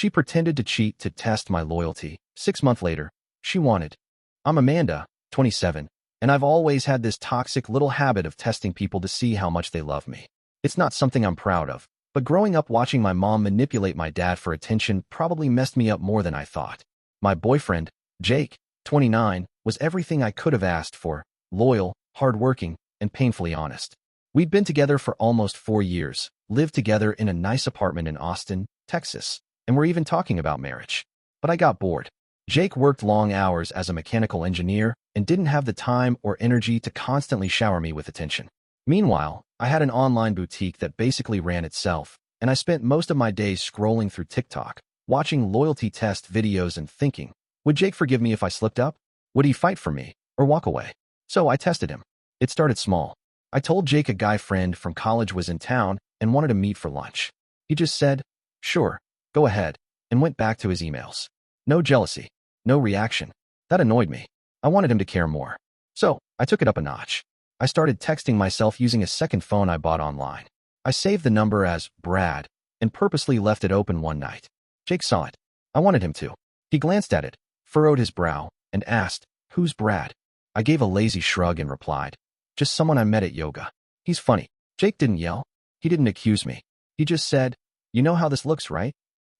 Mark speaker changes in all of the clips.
Speaker 1: She pretended to cheat to test my loyalty. 6 months later, she wanted. I'm Amanda, 27, and I've always had this toxic little habit of testing people to see how much they love me. It's not something I'm proud of, but growing up watching my mom manipulate my dad for attention probably messed me up more than I thought. My boyfriend, Jake, 29, was everything I could have asked for: loyal, hardworking, and painfully honest. We'd been together for almost 4 years, lived together in a nice apartment in Austin, Texas, and were even talking about marriage. But I got bored. Jake worked long hours as a mechanical engineer and didn't have the time or energy to constantly shower me with attention. Meanwhile, I had an online boutique that basically ran itself, and I spent most of my days scrolling through TikTok, watching loyalty test videos and thinking, would Jake forgive me if I slipped up? Would he fight for me or walk away? So I tested him. It started small. I told Jake a guy friend from college was in town and wanted to meet for lunch. He just said, sure, go ahead, and went back to his emails. No jealousy, no reaction. That annoyed me. I wanted him to care more. So I took it up a notch. I started texting myself using a second phone I bought online. I saved the number as Brad and purposely left it open one night. Jake saw it. I wanted him to. He glanced at it, furrowed his brow, and asked, who's Brad? I gave a lazy shrug and replied, just someone I met at yoga. He's funny. Jake didn't yell. He didn't accuse me. He just said, you know how this looks, right?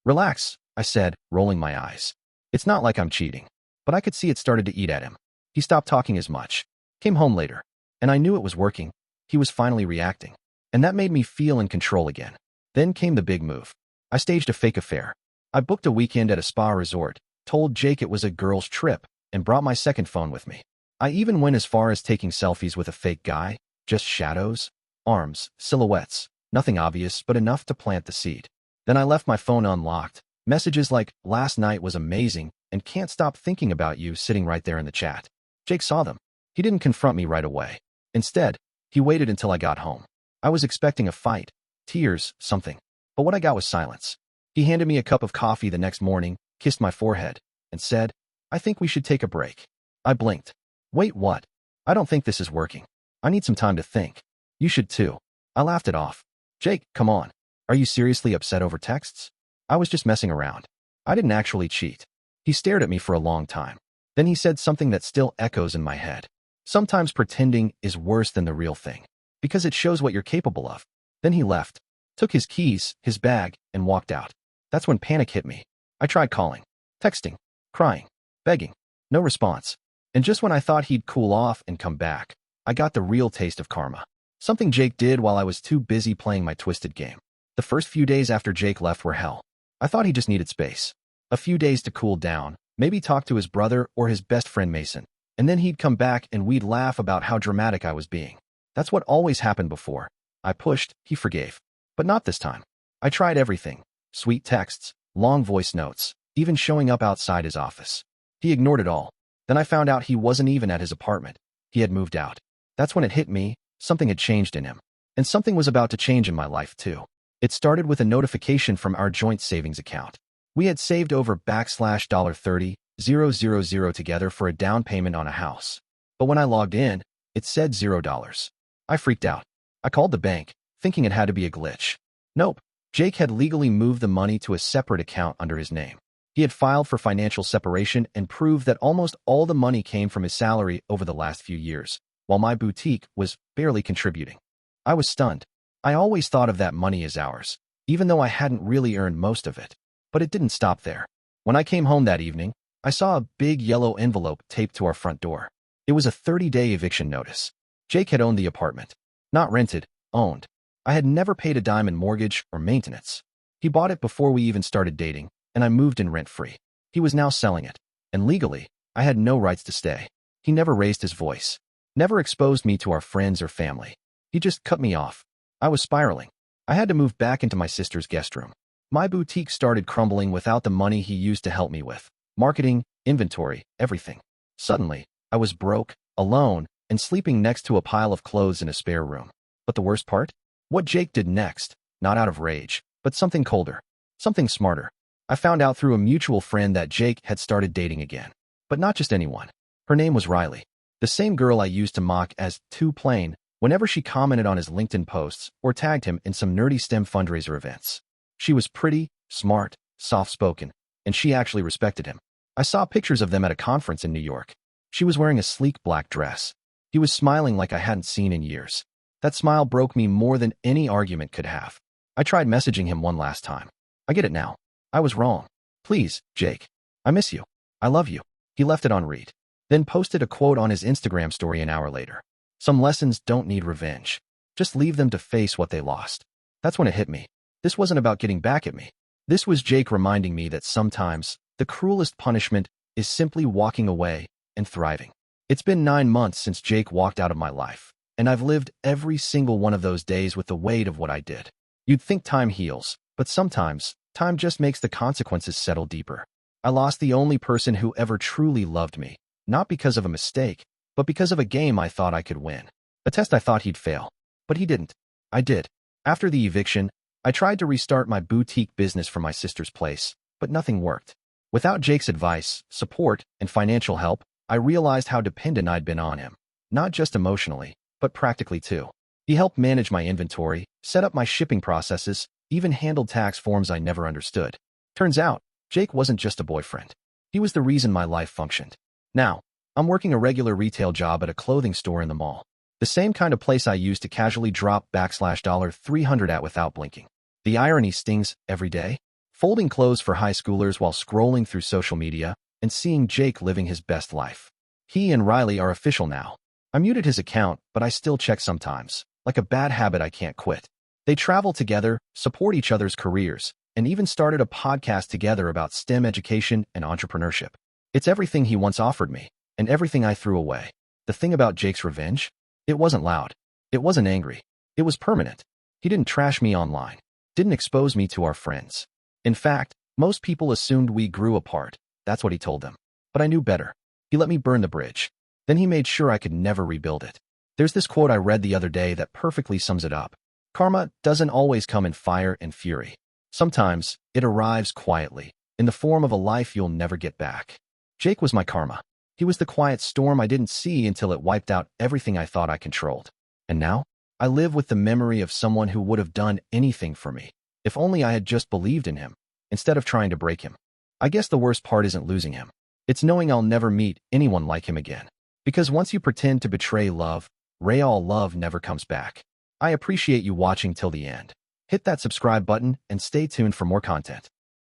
Speaker 1: Relax, I said, rolling my eyes. It's not like I'm cheating. But I could see it started to eat at him. He stopped talking as much. Came home later. And I knew it was working. He was finally reacting. And that made me feel in control again. Then came the big move. I staged a fake affair. I booked a weekend at a spa resort, told Jake it was a girl's trip, and brought my second phone with me. I even went as far as taking selfies with a fake guy, just shadows, arms, silhouettes, nothing obvious but enough to plant the seed. Then I left my phone unlocked. Messages like, last night was amazing, and can't stop thinking about you sitting right there in the chat. Jake saw them. He didn't confront me right away. Instead, he waited until I got home. I was expecting a fight, tears, something. But what I got was silence. He handed me a cup of coffee the next morning, kissed my forehead, and said, I think we should take a break. I blinked. Wait, what? I don't think this is working. I need some time to think. You should too. I laughed it off. Jake, come on. Are you seriously upset over texts? I was just messing around. I didn't actually cheat. He stared at me for a long time. Then he said something that still echoes in my head. Sometimes pretending is worse than the real thing, because it shows what you're capable of. Then he left, took his keys, his bag, and walked out. That's when panic hit me. I tried calling, texting, crying, begging. No response. And just when I thought he'd cool off and come back, I got the real taste of karma. Something Jake did while I was too busy playing my twisted game. The first few days after Jake left were hell. I thought he just needed space. A few days to cool down, maybe talk to his brother or his best friend Mason. And then he'd come back and we'd laugh about how dramatic I was being. That's what always happened before. I pushed, he forgave. But not this time. I tried everything. Sweet texts, long voice notes, even showing up outside his office. He ignored it all. Then I found out he wasn't even at his apartment. He had moved out. That's when it hit me, something had changed in him. And something was about to change in my life too. It started with a notification from our joint savings account. We had saved over $30,000 together for a down payment on a house. But when I logged in, it said $0. I freaked out. I called the bank, thinking it had to be a glitch. Nope. Jake had legally moved the money to a separate account under his name. He had filed for financial separation and proved that almost all the money came from his salary over the last few years, while my boutique was barely contributing. I was stunned. I always thought of that money as ours, even though I hadn't really earned most of it. But it didn't stop there. When I came home that evening, I saw a big yellow envelope taped to our front door. It was a 30-day eviction notice. Jake had owned the apartment. Not rented, owned. I had never paid a dime in mortgage or maintenance. He bought it before we even started dating, and I moved in rent-free. He was now selling it, and legally, I had no rights to stay. He never raised his voice, never exposed me to our friends or family. He just cut me off. I was spiraling. I had to move back into my sister's guest room. My boutique started crumbling without the money he used to help me with. Marketing, inventory, everything. Suddenly, I was broke, alone, and sleeping next to a pile of clothes in a spare room. But the worst part? What Jake did next, not out of rage, but something colder, something smarter. I found out through a mutual friend that Jake had started dating again. But not just anyone. Her name was Riley, the same girl I used to mock as too plain whenever she commented on his LinkedIn posts or tagged him in some nerdy STEM fundraiser events. She was pretty, smart, soft-spoken, and she actually respected him. I saw pictures of them at a conference in New York. She was wearing a sleek black dress. He was smiling like I hadn't seen in years. That smile broke me more than any argument could have. I tried messaging him one last time. I get it now. I was wrong. Please, Jake. I miss you. I love you. He left it on read. Then posted a quote on his Instagram story an hour later. Some lessons don't need revenge. Just leave them to face what they lost. That's when it hit me. This wasn't about getting back at me. This was Jake reminding me that sometimes the cruelest punishment is simply walking away and thriving. It's been 9 months since Jake walked out of my life, and I've lived every single one of those days with the weight of what I did. You'd think time heals, but sometimes time just makes the consequences settle deeper. I lost the only person who ever truly loved me, not because of a mistake, but because of a game I thought I could win. A test I thought he'd fail, but he didn't. I did. After the eviction, I tried to restart my boutique business from my sister's place, but nothing worked. Without Jake's advice, support, and financial help, I realized how dependent I'd been on him, not just emotionally, but practically too. He helped manage my inventory, set up my shipping processes, even handled tax forms I never understood. Turns out, Jake wasn't just a boyfriend. He was the reason my life functioned. Now, I'm working a regular retail job at a clothing store in the mall. The same kind of place I used to casually drop $300 at without blinking. The irony stings every day. Folding clothes for high schoolers while scrolling through social media and seeing Jake living his best life. He and Riley are official now. I muted his account, but I still check sometimes, like a bad habit I can't quit. They travel together, support each other's careers, and even started a podcast together about STEM education and entrepreneurship. It's everything he once offered me, and everything I threw away. The thing about Jake's revenge? It wasn't loud. It wasn't angry. It was permanent. He didn't trash me online. Didn't expose me to our friends. In fact, most people assumed we grew apart. That's what he told them. But I knew better. He let me burn the bridge. Then he made sure I could never rebuild it. There's this quote I read the other day that perfectly sums it up. Karma doesn't always come in fire and fury. Sometimes it arrives quietly, in the form of a life you'll never get back. Jake was my karma. He was the quiet storm I didn't see until it wiped out everything I thought I controlled. And now, I live with the memory of someone who would have done anything for me, if only I had just believed in him, instead of trying to break him. I guess the worst part isn't losing him. It's knowing I'll never meet anyone like him again. Because once you pretend to betray love, real love never comes back. I appreciate you watching till the end. Hit that subscribe button and stay tuned for more content.